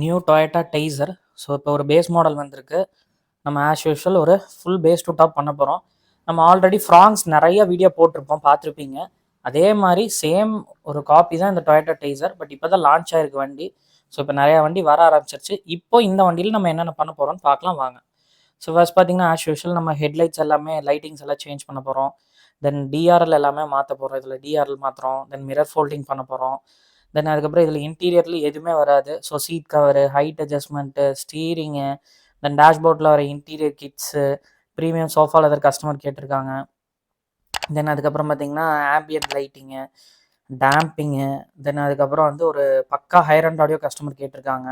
New Toyota டெய்ஸர். So இப்போ ஒரு base model வந்திருக்கு. நம்ம ஆஸ் யூஷுவல் ஒரு ஃபுல் பேஸ் டு டாப் பண்ண போகிறோம். நம்ம ஆல்ரெடி ஃப்ராங்ஸ் நிறைய வீடியோ போட்டிருப்போம், பார்த்துருப்பீங்க. அதே மாதிரி சேம் ஒரு காப்பி தான் இந்த டொயோட்டா டெய்ஸர். பட் இப்போ தான் லான்ச் ஆயிருக்கு வண்டி. ஸோ இப்போ நிறையா வண்டி வர ஆரம்பிச்சிருச்சு. இப்போ இந்த வண்டியில் நம்ம என்னென்ன பண்ண போகிறோம்னு பார்க்கலாம் வாங்க. ஸோ ஃபர்ஸ்ட் பார்த்தீங்கன்னா ஆஸ் யூஷுவல் நம்ம ஹெட்லைட்ஸ் எல்லாமே லைட்டிங்ஸ் எல்லாம் சேஞ்ச் பண்ண போகிறோம். தென் டிஆர்எல் எல்லாமே மாற்ற போகிறோம். இதில் டிஆர்எல் மாற்றுறோம். தென் மிரர் ஃபோல்டிங் பண்ண போகிறோம். தென் அதுக்கப்புறம் இதில் இன்டீரியர்ல எதுவுமே வராது. So seat cover, height adjustment, steering, then டேஷ்போர்டில் வர interior kits, premium sofa leather customer கேட்டிருக்காங்க. தென் அதுக்கப்புறம் பார்த்தீங்கன்னா ஆம்பியன்ட் லைட்டிங்கு, டேம்பிங்கு, தென் அதுக்கப்புறம் வந்து ஒரு பக்கா ஹையர் அண்ட் ஆடியோ கஸ்டமர் கேட்டிருக்காங்க.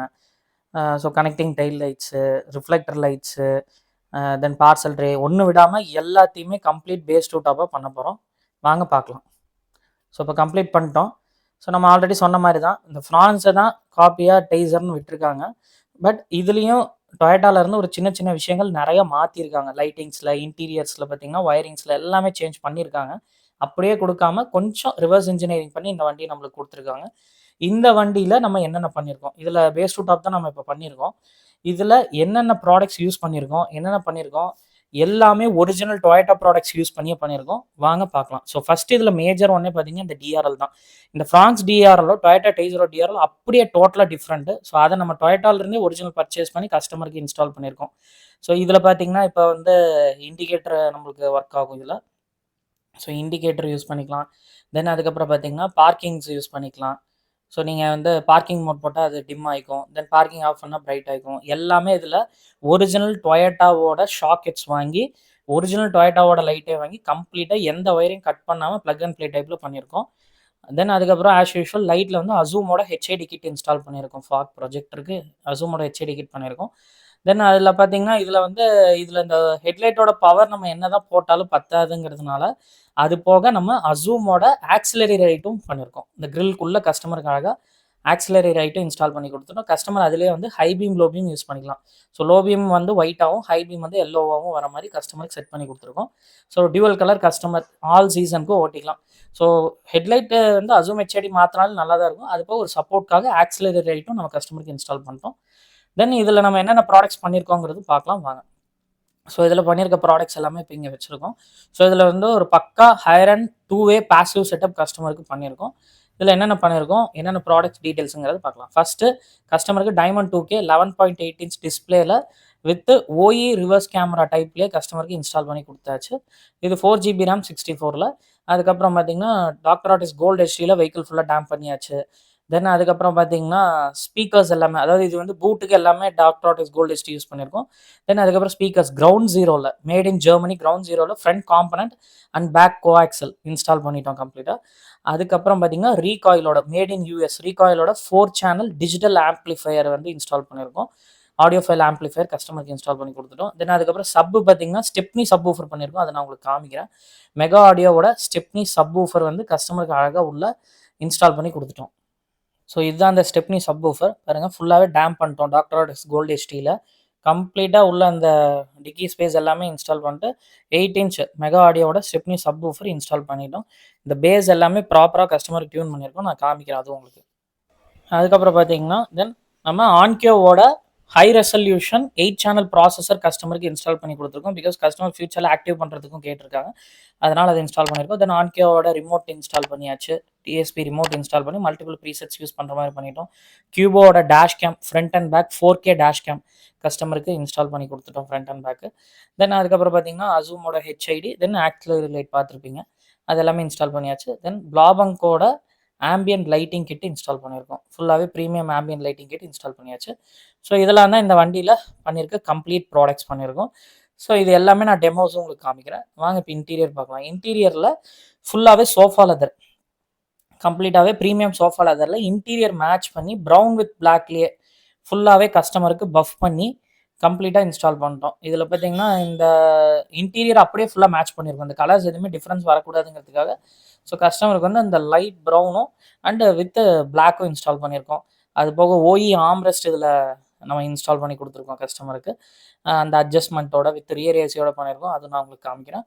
So connecting tail lights, reflector lights, then parcel tray, ஒன்று விடாமல் எல்லாத்தையுமே கம்ப்ளீட் பேஸ் டூ டாப்பாக பண்ண போகிறோம். வாங்க பார்க்கலாம். ஸோ இப்போ கம்ப்ளீட் பண்ணிட்டோம். ஸோ நம்ம ஆல்ரெடி சொன்ன மாதிரி தான் இந்த ஃப்ரான்ஸை தான் காப்பியாக டெய்ஸர்னு விட்டுருக்காங்க. பட் இதுலேயும் டொயோட்டாலேருந்து ஒரு சின்ன சின்ன விஷயங்கள் நிறைய மாற்றிருக்காங்க. லைட்டிங்ஸில், இன்டீரியர்ஸில் பார்த்தீங்கன்னா ஒயரிங்ஸில் எல்லாமே சேஞ்ச் பண்ணியிருக்காங்க. அப்படியே கொடுக்காம கொஞ்சம் ரிவர்ஸ் இன்ஜினியரிங் பண்ணி இந்த வண்டியை நம்மளுக்கு கொடுத்துருக்காங்க. இந்த வண்டியில் நம்ம என்னென்ன பண்ணியிருக்கோம், இதில் பேஸ் டு டாப் தான் நம்ம இப்போ பண்ணியிருக்கோம். இதில் என்னென்ன ப்ராடக்ட்ஸ் யூஸ் பண்ணியிருக்கோம், என்னென்ன பண்ணியிருக்கோம், எல்லாமே ஒரிஜினல் டொயோட்டா ப்ராடக்ட்ஸ் யூஸ் பண்ணி பண்ணியிருக்கோம். வாங்க பார்க்கலாம். ஸோ ஃபர்ஸ்ட் இதில் மேஜர் ஒன்னே பார்த்தீங்கன்னா இந்த டிஆர்எல் தான். இந்த ஃப்ரான்ஸ் டிஆர்எல்லோ டொயோட்டா டெய்ஸரோ டிஆர்எல் அப்படியே டோட்டலாக டிஃப்ரெண்ட்டு. ஸோ அதை நம்ம டொயோட்டாலேருந்தே ஒரிஜினல் பர்ச்சேஸ் பண்ணி கஸ்டமருக்கு இன்ஸ்டால் பண்ணியிருக்கோம். ஸோ இதில் பார்த்தீங்கன்னா இப்போ வந்து இண்டிகேட்டர் நம்மளுக்கு ஒர்க் ஆகும் இதில். ஸோ இண்டிகேட்டர் யூஸ் பண்ணிக்கலாம். தென் அதுக்கப்புறம் பார்த்தீங்கன்னா பார்க்கிங்ஸ் யூஸ் பண்ணிக்கலாம். ஸோ நீங்கள் வந்து பார்க்கிங் மோட் போட்டால் அது டிம் ஆகிக்கும். தென் பார்க்கிங் ஆஃப் பண்ணால் பிரைட் ஆகிக்கும். எல்லாமே இதில் ஒரிஜினல் டொயோட்டாவோட ஷாக்கெட்ஸ் வாங்கி, ஒரிஜினல் டொயோட்டாவோட லைட்டே வாங்கி கம்ப்ளீட்டாக எந்த ஒயரையும் கட் பண்ணாமல் ப்ளக் அண்ட் ப்ளே டைப்பில் பண்ணியிருக்கோம். தென் அதுக்கப்புறம் ஆஸ் யூஷுவல் லைட்டில் வந்து அசூமோட ஹெச்ஐடி கிட் இன்ஸ்டால் பண்ணியிருக்கோம். ஃபாக் ப்ரொஜெக்டருக்கு அசூமோட ஹெச்ஐடி கிட் பண்ணியிருக்கோம். தென் அதில் பார்த்தீங்கன்னா இதில் இந்த ஹெட்லைட்டோட பவர் நம்ம என்ன தான் போட்டாலும் பத்தாதுங்கிறதுனால, அது போக நம்ம அசூமோட ஆக்சிலரி லைட்டும் பண்ணியிருக்கோம். இந்த கிரில்க்குள்ளே கஸ்டமருக்காக ஆக்சிலரி லைட்டும் இன்ஸ்டால் பண்ணி கொடுத்துட்டோம். கஸ்டமர் அதிலே வந்து high beam, low beam use பண்ணிக்கலாம். ஸோ லோ பீம் வந்து ஒயிட்டாகவும், ஹை பீம் வந்து எல்லோவாகவும் வர மாதிரி கஸ்டமருக்கு செட் பண்ணி கொடுத்துருக்கோம். So dual colour customer all சீசனுக்கும் ஓட்டிக்கலாம். ஸோ ஹெட்லைட்டு வந்து அசூம் ஹெச்ஐடி மாற்றினாலும் நல்லா தான் இருக்கும். அது போக ஒரு சப்போர்ட்காக ஆக்சிலரி லைட்டும் நம்ம கஸ்டமருக்கு இன்ஸ்டால் பண்ணிட்டோம். தென் இதில் நம்ம என்னென்ன ப்ராடக்ட்ஸ் பண்ணியிருக்கோங்கிறது பார்க்கலாம் வாங்க. ஸோ இதில் பண்ணியிருக்க ப்ராடக்ட்ஸ் எல்லாமே இப்போ இங்கே வச்சுருக்கோம். ஸோ இதில் வந்து ஒரு பக்கா ஹையர் அண்ட் 2-வே பாசிவ் செட்டப் கஸ்டமருக்கு பண்ணியிருக்கோம். இதில் என்னென்ன பண்ணியிருக்கோம், என்னென்ன ப்ராடக்ட்ஸ் டீட்டெயில்ஸுங்கிறது பார்க்கலாம். ஃபஸ்ட்டு கஸ்டமருக்கு டைமண்ட் 2K 11.8 இன்ச் டிஸ்பிளேல வித் ஓஇ ரிவர்ஸ் கேமரா டைப்லேயே கஸ்டமருக்கு இன்ஸ்டால் பண்ணி கொடுத்தாச்சு. இது 4GB RAM 64ல். அதுக்கப்புறம் பார்த்தீங்கன்னா டாக்டர் ஆர்டிஸ்ட் கோல்டு ஹெச்டியில் வெஹிக்கிள் ஃபுல்லாக டேம்ப் பண்ணியாச்சு. தென் அதுக்கப்புறம் பார்த்தீங்கன்னா ஸ்பீக்கர்ஸ் எல்லாமே, அதாவது இது வந்து பூட்டுக்கு எல்லாமே doctor artist gold HD use பண்ணியிருக்கோம். தென் அதுக்கப்புறம் ஸ்பீக்கர்ஸ் கிரவுண்ட் ஜீரோவில், மேட் இன் ஜெர்மனி கிரவுண்ட் ஜீரோவில் front component and back coaxial install பண்ணிட்டோம் கம்ப்ளீட்டாக. அதுக்கப்புறம் பார்த்தீங்கன்னா ரீகாயிலோட மேட் இன் யூஎஸ் ரீகாயிலோட 4 சேனல் டிஜிட்டல் ஆம்ப்ளிஃபையர் வந்து இன்ஸ்டால் பண்ணியிருக்கோம். ஆடியோ ஃபைல் ஆம்ப்ளிஃபையர் கஸ்டமருக்கு இன்ஸ்டால் பண்ணி கொடுத்துட்டோம். தென் அதுக்கப்புறம் சப்பு பார்த்தீங்கன்னா ஸ்டெப்னி சப் ஊஃபர் பண்ணியிருக்கோம். அதை நான் உங்களுக்கு காமிக்கிறேன். மெகா ஆடியோவோட ஸ்டெப்னி சப் ஊஃபர் வந்து கஸ்டமருக்கு அழகாக உள்ள இன்ஸ்டால் பண்ணி கொடுத்துட்டோம். ஸோ இதுதான் அந்த ஸ்டெப்னி சப் ஊஃபர் பாருங்கள். ஃபுல்லாகவே டேம்ப் பண்ணிட்டோம் டாக்டர் ஆர்டிஸ்ட் கோல்டு ஹெச்டியில். கம்ப்ளீட்டாக உள்ள அந்த டிக்கி ஸ்பேஸ் எல்லாமே இன்ஸ்டால் பண்ணிட்டு 8 இன்ச் மெகா ஆடியோவோட ஸ்டெப்னி சப் ஊஃபர் இன்ஸ்டால் பண்ணிட்டோம். இந்த பேஸ் எல்லாமே ப்ராப்பராக கஸ்டமருக்கு டியூன் பண்ணியிருக்கோம். நான் காமிக்கிறேன் அது உங்களுக்கு. அதுக்கப்புறம் பார்த்தீங்கன்னா தென் நம்ம ஆன்கியோவோட ஹை ரெசல்யூஷன் 8 சேனல் ப்ராசஸர் கஸ்டமருக்கு இன்ஸ்டால் பண்ணி கொடுத்துருக்கோம். பிகாஸ் கஸ்டமர் ஃபியூச்சரில் ஆக்டிவ் பண்ணுறதுக்கும் கேட்டிருக்காங்க. அதனால் அதை இன்ஸ்டால் பண்ணியிருக்கோம். தென் ஆன்கியோவோட ரிமோட் இன்ஸ்டால் பண்ணியாச்சு. டிஎஸ்பி ரிமோட் இன்ஸ்டால் பண்ணி மல்டிபிள் ப்ரீசெட்ஸ் யூஸ் பண்ணுற மாதிரி பண்ணிட்டோம். கியூபோட dash cam front and back 4K dash cam கஸ்டமருக்கு இன்ஸ்டால் பண்ணி கொடுத்துட்டோம் ஃப்ரண்ட் அண்ட் பேக்கு. தென் அதுக்கப்புறம் பார்த்தீங்கன்னா அசூமோட ஹெச்ஐடி, தென் ஆக்சிலரி லைட் பார்த்துருப்பீங்க, அது எல்லாமே இன்ஸ்டால் பண்ணியாச்சு. தென் பிளாபங்கோட ஆம்பியன்ட் லைட்டிங் கிட் இன்ஸ்டால் பண்ணியிருக்கோம். ஃபுல்லாகவே premium ambient lighting kit install பண்ணியாச்சு. ஸோ இதெல்லாம் தான் இந்த வண்டியில் பண்ணியிருக்க கம்ப்ளீட் ப்ராடக்ட்ஸ் பண்ணியிருக்கோம். ஸோ இது எல்லாமே நான் டெமோஸும் உங்களுக்கு காமிக்கிறேன். வாங்க இப்போ இன்டீரியர் பார்க்கலாம். இன்டீரியரில் ஃபுல்லாகவே சோஃபா லெதர், கம்ப்ளீட்டாகவே ப்ரீமியம் சோஃபா லெதரில் இன்டீரியர் மேட்ச் பண்ணி ப்ரௌன் வித் பிளாக்லேயே ஃபுல்லாகவே கஸ்டமருக்கு பஃப் பண்ணி கம்ப்ளீட்டாக இன்ஸ்டால் பண்ணிட்டோம். இதில் பார்த்தீங்கன்னா இந்த இன்டீரியர் அப்படியே ஃபுல்லாக மேட்ச் பண்ணியிருக்கோம். இந்த கலர்ஸ் எதுவுமே டிஃப்ரென்ஸ் வரக்கூடாதுங்கிறதுக்காக. ஸோ கஸ்டமருக்கு வந்து அந்த லைட் ப்ரௌனும் அண்டு வித் பிளாக்கும் இன்ஸ்டால் பண்ணியிருக்கோம். அது போக ஓஇ ஆம்ரெஸ்ட் இதில் நம்ம இன்ஸ்டால் பண்ணி கொடுத்துருக்கோம் கஸ்டமருக்கு. அந்த அட்ஜஸ்ட்மெண்ட்டோட வித் ரியர் ஏசியோட பண்ணியிருக்கோம். அது நான் உங்களுக்கு காமிக்கிறேன்.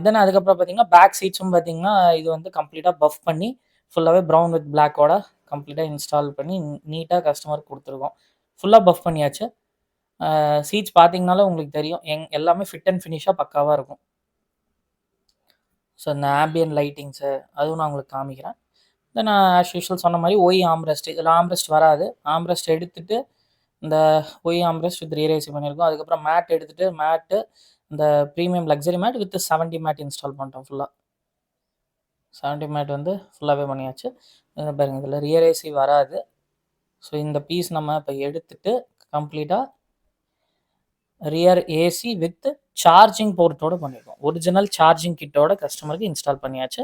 தென் அதுக்கப்புறம் பார்த்தீங்கன்னா பேக் சீட்ஸும் பார்த்தீங்கன்னா இது வந்து கம்ப்ளீட்டாக பஃப் பண்ணி ஃபுல்லாகவே ப்ரௌன் வித் பிளாக்கோட கம்ப்ளீட்டாக இன்ஸ்டால் பண்ணி நீட்டாக கஸ்டமருக்கு கொடுத்துருக்கோம். ஃபுல்லாக பஃப் பண்ணியாச்சு. சீட்ஸ் பார்த்தீங்கனாலே உங்களுக்கு தெரியும். எல்லாமே ஃபிட் அண்ட் ஃபினிஷாக பக்காவாக இருக்கும். ஸோ இந்த ஆம்பியன்ட் லைட்டிங்ஸு அதுவும் நான் உங்களுக்கு காமிக்கிறேன். தென் நான் ஆஸ் யூஷுவல் சொன்ன மாதிரி ஒய் ஆம்ரெஸ்ட், இதில் ஆம்ரெஸ்ட் வராது. ஆம்ரெஸ்ட் எடுத்துகிட்டு இந்த Y armrest with rear AC பண்ணியிருக்கோம். அதுக்கப்புறம் மேட் எடுத்துகிட்டு மேட்டு இந்த premium luxury mat with 70 mat install பண்ணிட்டோம் ஃபுல்லாக. 70 மேட் வந்து ஃபுல்லாகவே பண்ணியாச்சு. பாருங்கள் இதில் ரியர் ஏசி வராது. ஸோ இந்த பீஸ் நம்ம இப்போ எடுத்துகிட்டு கம்ப்ளீட்டாக ரியர் ஏசி வித் சார்ஜிங் போர்ட்டோடு பண்ணியிருக்கோம். ஒரிஜினல் சார்ஜிங் கிட்டோட கஸ்டமருக்கு இன்ஸ்டால் பண்ணியாச்சு.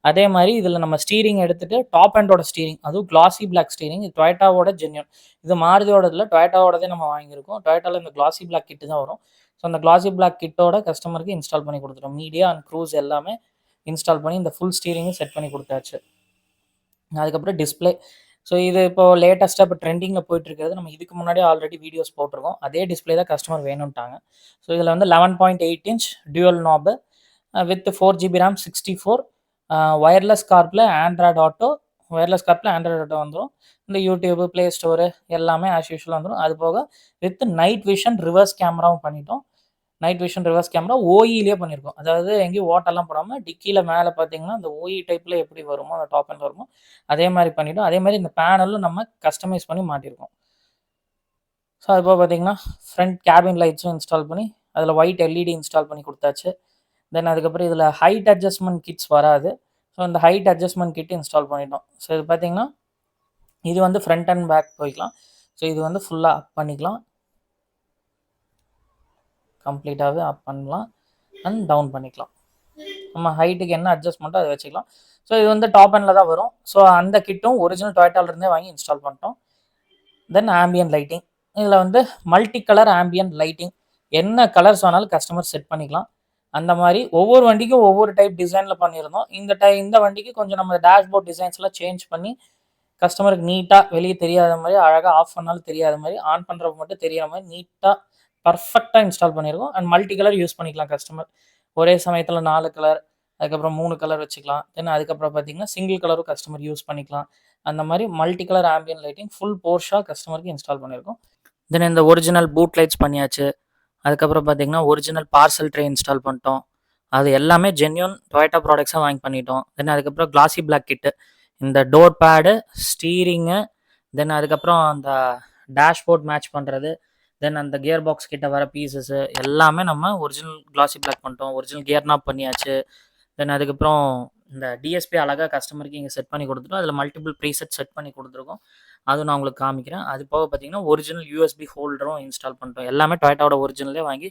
அதே மாதிரி இதில் நம்ம ஸ்டீரிங் எடுத்துகிட்டு டாப் அண்டோட ஸ்டீரிங், அதுவும் கிளாசி பிளாக் ஸ்டீரிங். இது டொயோட்டாவோட ஜென்யூன். இது மாருதியோட இதில் டொயோட்டாவோடதே நம்ம வாங்கியிருக்கோம். டொயோட்டாவில் இந்த கிளாசி பிளாக் கிட்டு தான் வரும். ஸோ அந்த கிளாசி பிளாக் கிட்டோட கஸ்டமருக்கு இன்ஸ்டால் பண்ணி கொடுத்துட்டோம். மீடியா அண்ட் க்ரூஸ் எல்லாமே இன்ஸ்டால் பண்ணி இந்த ஃபுல் ஸ்டீரிங்கும் செட் பண்ணி கொடுத்தாச்சு. அதுக்கப்புறம் டிஸ்பிளே. ஸோ இது இப்போது லேட்டஸ்ட்டாக இப்போ ட்ரெண்டிங்கில் போயிட்டுருக்கிறது. நம்ம இதுக்கு முன்னாடி ஆல்ரெடி வீடியோஸ் போட்டிருக்கோம். அதே டிஸ்பிளே தான் கஸ்டமர் வேணும்ட்டாங்க. ஸோ இதில் வந்து 11.8 inch dual knob with 4 GB RAM 64 wireless கார்ப்ல Android auto. Wireless கார்ப்ல Android auto வந்துடும். இந்த யூடியூப், ப்ளே ஸ்டோரு எல்லாமே ஆஸ் யூஷுவல் வந்துடும். அது போக வித் நைட் விஷன் ரிவர்ஸ் கேமராவும் பண்ணிட்டோம். நைட் விஷன் ரிவர்ஸ் கேமரா ஓஇலேயே பண்ணியிருக்கோம். அதாவது எங்கேயும் ஓட்டெல்லாம் போடாமல் டிக்கியில் மேலே பார்த்தீங்கன்னா இந்த ஓஇ டைப்பில் எப்படி வருமோ அந்த டாப் அண்ட் வருமோ அதே மாதிரி பண்ணிவிட்டோம். அதே மாதிரி இந்த பேனலும் நம்ம கஸ்டமைஸ் பண்ணி மாட்டியிருக்கோம். ஸோ அது போக பார்த்தீங்கன்னா ஃப்ரண்ட் கேபின் லைட்ஸும் இன்ஸ்டால் பண்ணி அதில் ஒயிட் எல்இடி இன்ஸ்டால் பண்ணி கொடுத்தாச்சு. தென் அதுக்கப்புறம் இதில் ஹைட் அட்ஜஸ்ட்மெண்ட் கிட்ஸ் வராது. ஸோ இந்த ஹைட் அட்ஜஸ்ட்மெண்ட் கிட் இன்ஸ்டால் பண்ணிட்டோம். ஸோ இது பார்த்தீங்கன்னா இது வந்து ஃப்ரண்ட் அண்ட் பேக் போய்க்கலாம். ஸோ இது வந்து ஃபுல்லாக அப் பண்ணிக்கலாம். கம்ப்ளீட்டாகவே அப் பண்ணலாம் அண்ட் டவுன் பண்ணிக்கலாம். நம்ம ஹைட்டுக்கு என்ன அட்ஜஸ்ட்மெண்ட்டோ அதை வச்சுக்கலாம். ஸோ இது வந்து டாப் அண்டில் தான் வரும். ஸோ அந்த கிட்டும் ஒரிஜினல் டொயோட்டாவிலேருந்தே வாங்கி இன்ஸ்டால் பண்ணிட்டோம். தென் ஆம்பியன் லைட்டிங். இதில் வந்து மல்டி கலர் ஆம்பியன் லைட்டிங், என்ன கலர்ஸ் வேணாலும் கஸ்டமர் செட் பண்ணிக்கலாம். அந்த மாதிரி ஒவ்வொரு வண்டிக்கும் ஒவ்வொரு டைப் டிசைனில் பண்ணியிருந்தோம். இந்த வண்டிக்கு கொஞ்சம் நம்ம டேஷ்போர்ட் டிசைன்ஸ்லாம் சேஞ்ச் பண்ணி கஸ்டமருக்கு நீட்டாக வெளியே தெரியாத மாதிரி, அழகாக ஆஃப் பண்ணாலும் தெரியாத மாதிரி, ஆன் பண்ணுறப்ப மட்டும் தெரியாத மாதிரி நீட்டாக பர்ஃபெக்டாக இன்ஸ்டால் பண்ணியிருக்கோம். அண்ட் மல்டி கலர் யூஸ் பண்ணிக்கலாம் கஸ்டமர். ஒரே சமயத்தில் 4 கலர், அதுக்கப்புறம் 3 கலர் வச்சுக்கலாம். தென் அதுக்கப்புறம் பார்த்தீங்கன்னா சிங்கிள் கலரும் கஸ்டமர் யூஸ் பண்ணிக்கலாம். அந்த மாதிரி multi colour ambient lighting full போர்ஷாக கஸ்டமருக்கு இன்ஸ்டால் பண்ணியிருக்கோம். தென் இந்த ஒரிஜினல் பூட் லைட்ஸ் பண்ணியாச்சு. அதுக்கப்புறம் பார்த்தீங்கன்னா ஒரிஜினல் பார்சல் ட்ரே இன்ஸ்டால் பண்ணிட்டோம். அது எல்லாமே ஜென்யூன் டொயோட்டா ப்ராடக்ட்ஸாக வாங்கி பண்ணிட்டோம். தென் அதுக்கப்புறம் கிளாசி பிளாக் கிட்டு, இந்த டோர் பேடு, ஸ்டீரிங்கு, தென் அதுக்கப்புறம் அந்த டேஷ்போர்ட் மேட்ச் பண்ணுறது, தென் அந்த கியர் பாக்ஸ் கிட்ட வர பீசஸ்ஸு எல்லாமே நம்ம ஒரிஜினல் கிளாசி பிளாக் பண்ணிட்டோம். ஒரிஜினல் கியர் நாப் பண்ணியாச்சு. தென் அதுக்கப்புறம் இந்த டிஎஸ்பி அழகாக கஸ்டமருக்கு இங்கே செட் பண்ணி கொடுத்துட்டோம். அதில் மல்டிபிள் ப்ரீசெட் செட் பண்ணி கொடுத்துருக்கோம். அதுவும் நான் உங்களுக்கு காமிக்கிறேன். அது போக பார்த்தீங்கன்னா ஒரிஜினல் யூஎஸ்பி ஹோல்டரும் இன்ஸ்டால் பண்ணிட்டோம். எல்லாமே டொயோட்டாவோட ஒரிஜினலே வாங்கி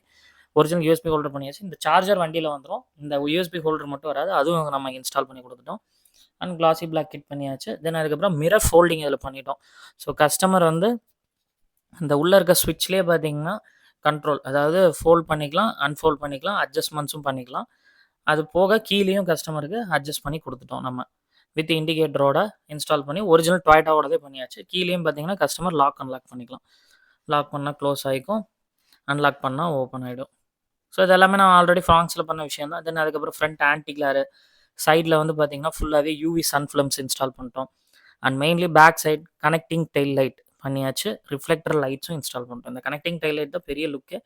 ஒரிஜினல் யூஎஸ்பி ஹோல்டர் பண்ணியாச்சு. இந்த சார்ஜர் வண்டியில் வந்துடும். இந்த யூஎஸ்பி ஹோல்டர் மட்டும் வராது. அதுவும் நம்ம இன்ஸ்டால் பண்ணி கொடுத்துட்டோம். அண்ட் கிளாசி பிளாக் கிட் பண்ணியாச்சு. தென் அதுக்கப்புறம் மிரர் ஃபோல்டிங் இதில் பண்ணிட்டோம். ஸோ கஸ்டமர் வந்து இந்த உள்ளே இருக்க ஸ்விட்ச்லேயே பார்த்தீங்கன்னா கண்ட்ரோல், அதாவது ஃபோல்ட் பண்ணிக்கலாம், அன்ஃபோல்ட் பண்ணிக்கலாம், அட்ஜஸ்ட்மெண்ட்ஸும் பண்ணிக்கலாம். அது போக கீழேயும் கஸ்டமருக்கு அட்ஜஸ்ட் பண்ணி கொடுத்துட்டோம் நம்ம வித் இண்டிகேட்டரோட இன்ஸ்டால் பண்ணி ஒரிஜினல் டொயோட்டாவோடதே பண்ணியாச்சு. கீழேயும் பார்த்தீங்கன்னா கஸ்டமர் லாக் அன்லாக் பண்ணிக்கலாம். லாக் பண்ணால் க்ளோஸ் ஆகிக்கும், அன்லாக் பண்ணால் ஓப்பன் ஆகிடும். ஸோ இது எல்லாமே நான் ஆல்ரெடி ஃப்ராங்ஸில் பண்ண விஷயம் தான். தென் அதுக்கப்புறம் ஃப்ரண்ட் ஆன்டி கிளாரு, சைடில் வந்து பார்த்தீங்கன்னா ஃபுல்லாகவே யூவி சன் ஃபிலிம்ஸ் இன்ஸ்டால் பண்ணிட்டோம். And mainly back side connecting tail light பண்ணியாச்சு. ரிஃப்ளெக்டர் லைட்ஸும் இன்ஸ்டால் பண்ணிட்டோம். இந்த கனெக்டிங் டெயில் லைட் தான் பெரிய லுக்கு.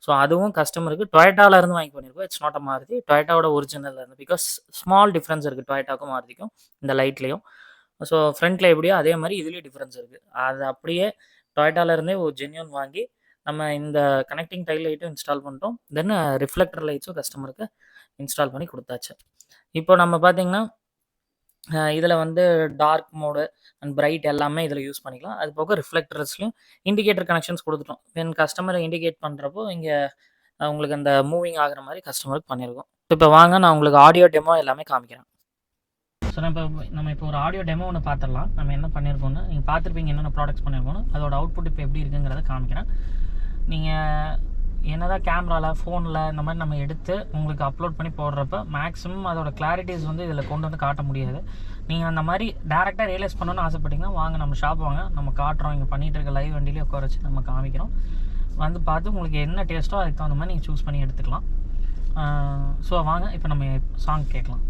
ஸோ அதுவும் கஸ்டமருக்கு டொயோட்டாவிலேருந்து வாங்கி பண்ணியிருக்கோம். இட்ஸ் நாட் அ மாருதி, டொயோட்டாவோட ஒரிஜினல் இருந்து. பிகாஸ் ஸ்மால் டிஃப்ரென்ஸ் இருக்குது டொயோட்டாக்கும் மாருதிக்கும் இந்த லைட்லேயும். ஸோ ஃப்ரண்ட்டில் எப்படியோ அதே மாதிரி இதுலேயும் டிஃப்ரென்ஸ் இருக்குது. அது அப்படியே டொயோட்டாவிலேருந்தே ஒரு ஜென்யூன் வாங்கி நம்ம இந்த கனெக்டிங் டைல் லைட்டும் இன்ஸ்டால் பண்ணிட்டோம். தென் ரிஃப்ளெக்டர் லைட்ஸும் கஸ்டமருக்கு இன்ஸ்டால் பண்ணி கொடுத்தாச்சு. இப்போ நம்ம பார்த்தீங்கன்னா இதில் வந்து டார்க் மோடு அண்ட் பிரைட் எல்லாமே இதில் யூஸ் பண்ணிக்கலாம். அது போக ரிஃப்ளெக்டர்ஸ்லையும் இண்டிகேட்டர் கனெக்ஷன்ஸ் கொடுத்துட்டோம். தென் கஸ்டமரை இண்டிகேட் பண்ணுறப்போ இங்கே உங்களுக்கு அந்த மூவிங் ஆகிற மாதிரி கஸ்டமருக்கு பண்ணியிருக்கோம். இப்போ வாங்க நான் உங்களுக்கு ஆடியோ டெமோ எல்லாமே காமிக்கிறேன். ஸோ நம்ம இப்போ ஒரு ஆடியோ டெமோ ஒன்று பார்த்துடலாம். நம்ம என்ன பண்ணியிருக்கோன்னு நீங்கள் பார்த்துருப்பீங்க, என்னென்ன ப்ராடக்ட்ஸ் பண்ணியிருக்கோன்னு. அதோட அவுட்புட் இப்போ எப்படி இருக்குங்கிறத காமிக்கிறேன். நீங்கள் என்னதான் கேமராவில், ஃபோனில் இந்த மாதிரி நம்ம எடுத்து உங்களுக்கு அப்லோட் பண்ணி போடுறப்ப மேக்ஸிமம் அதோட கிளாரிட்டிஸ் வந்து இதில் கொண்டு வந்து காட்ட முடியாது. நீங்கள் அந்த மாதிரி டேரெக்டாக ரியலைஸ் பண்ணணும்னு ஆசைப்பட்டீங்கன்னா வாங்க நம்ம ஷாப் வாங்க, நம்ம காட்டுறோம். இங்கே பண்ணிகிட்டு இருக்க லைவ் வண்டியிலே உட்கார வச்சு நம்ம காமிக்கிறோம். வந்து பார்த்து உங்களுக்கு என்ன டேஸ்ட்டோ அதுக்கு தகுந்த மாதிரி நீங்கள் சூஸ் பண்ணி எடுத்துக்கலாம். ஸோ வாங்க இப்போ நம்ம சாங் கேட்கலாம்.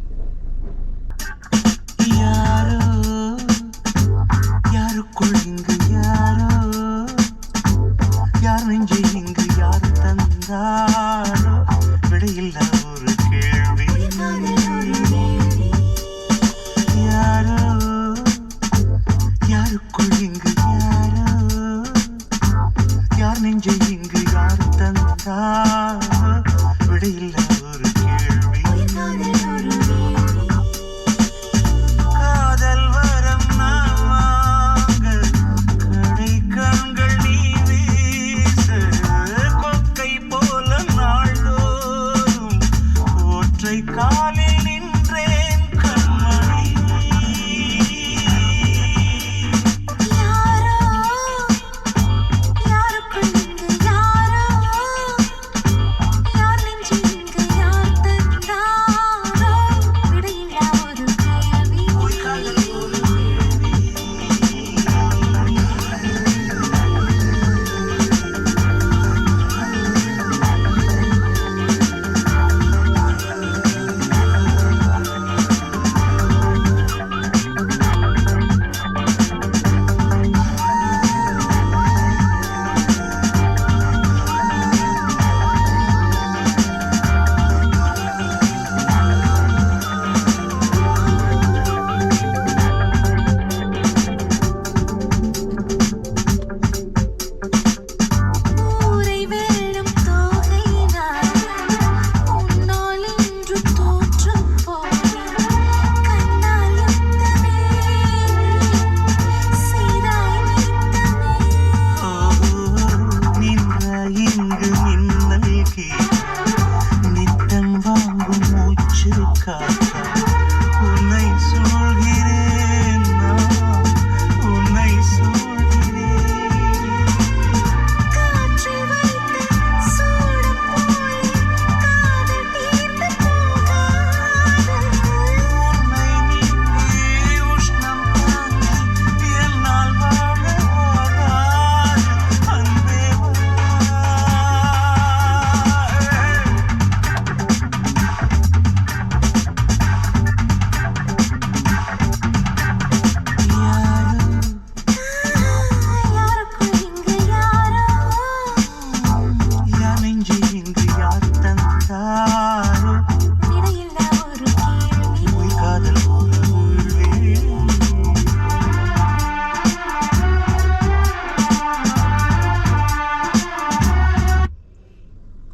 யாருக்குள் இங்கு யாரோ, யார் நெஞ்சை இங்கு யார் தந்தாரோ, விடையில்ல ஒரு கேள்வி. யாரோ, யாருக்குள் இங்கு யாரோ, யார் நெஞ்சை இங்கு யார் தந்தாரோ, விடையில்ல ஒரு கேள்வி. காதல் வரம் நான் வாங்க, கடை கண்கள் நீ வீச, கொக்கை போல நாள்தோறும் ஒற்றை காலில் நின்றேன் கண்மணி.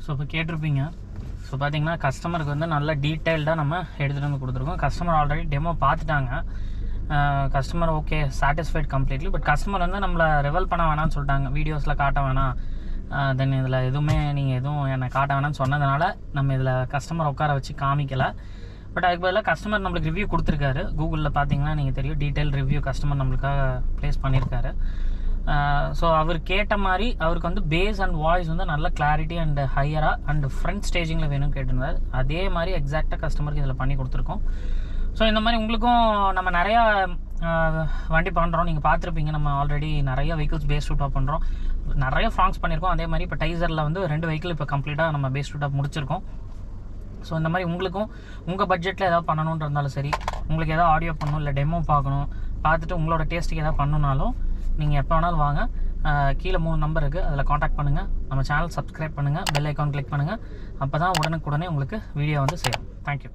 ஸோ இப்போ கேட்டிருப்பீங்க. ஸோ பார்த்தீங்கன்னா கஸ்டமருக்கு வந்து நல்ல டீட்டெயில்டாக நம்ம எடுத்துகிட்டு வந்து கொடுத்துருக்கோம். கஸ்டமர் ஆல்ரெடி டெமோ பார்த்துட்டாங்க. Customer okay satisfied completely. But customer வந்து நம்மளை ரிவல் பண்ண வேணாம்னு சொல்லிட்டாங்க, வீடியோஸில் காட்ட வேணாம், தென் இதில் எதுவுமே நீங்கள் எதுவும் என்னை காட்ட வேணாம்னு சொன்னதுனால நம்ம இதில் கஸ்டமர் உட்கார வச்சு காமிக்கலை. பட் அதுக்கு பதிலாக கஸ்டமர் நம்மளுக்கு ரிவ்யூ கொடுத்துருக்காரு. கூகுளில் பார்த்தீங்கன்னா நீங்கள் தெரியும், டீட்டெயில் ரிவ்யூ கஸ்டமர் நம்மளுக்காக ப்ளேஸ் பண்ணியிருக்காரு. ஸோ அவர் கேட்ட மாதிரி அவருக்கு வந்து பேஸ் அண்ட் வாய்ஸ் வந்து நல்ல கிளாரிட்டி அண்ட் ஹையராக அண்ட் ஃப்ரண்ட் ஸ்டேஜிங்கில் வேணும்னு கேட்டிருந்தார். அதே மாதிரி எக்ஸாக்டாக கஸ்டமருக்கு இதில் பண்ணி கொடுத்துருக்கோம். ஸோ இந்த மாதிரி உங்களுக்கும் நம்ம நிறையா வண்டி பண்ணுறோம். நீங்கள் பார்த்துருப்பீங்க, நம்ம ஆல்ரெடி நிறைய வெஹிக்கிள்ஸ் பேஸ் டாப் பண்ணுறோம், நிறைய ஃப்ராங்க்ஸ் பண்ணியிருக்கோம். அதே மாதிரி இப்போ டைசரில் வந்து 2 வெஹிக்கிள் இப்போ கம்ப்ளீட்டாக நம்ம பேஸ் டாப் முடிச்சிருக்கோம். ஸோ இந்த மாதிரி உங்களுக்கும் உங்கள் பட்ஜெட்டில் எதாவது பண்ணணுன்னு இருந்தாலும் சரி, உங்களுக்கு எதாவது ஆடியோ பண்ணணும் இல்லை டெமோ பார்க்கணும், பார்த்துட்டு உங்களோட டேஸ்ட்டுக்கு எதாவது பண்ணணுனாலும் நீங்கள் எப்போ வேணாலும் வாங்க. கீழே 3 நம்பர் இருக்குது, அதில் காண்டாக்ட் பண்ணுங்கள். நம்ம சேனல் சப்ஸ்கிரைப் பண்ணுங்கள், பெல் ஐக்கான் கிளிக் பண்ணுங்கள். அப்போ தான் உடனுக்குடனே உங்களுக்கு வீடியோ வந்து சேரும். தேங்க்யூ.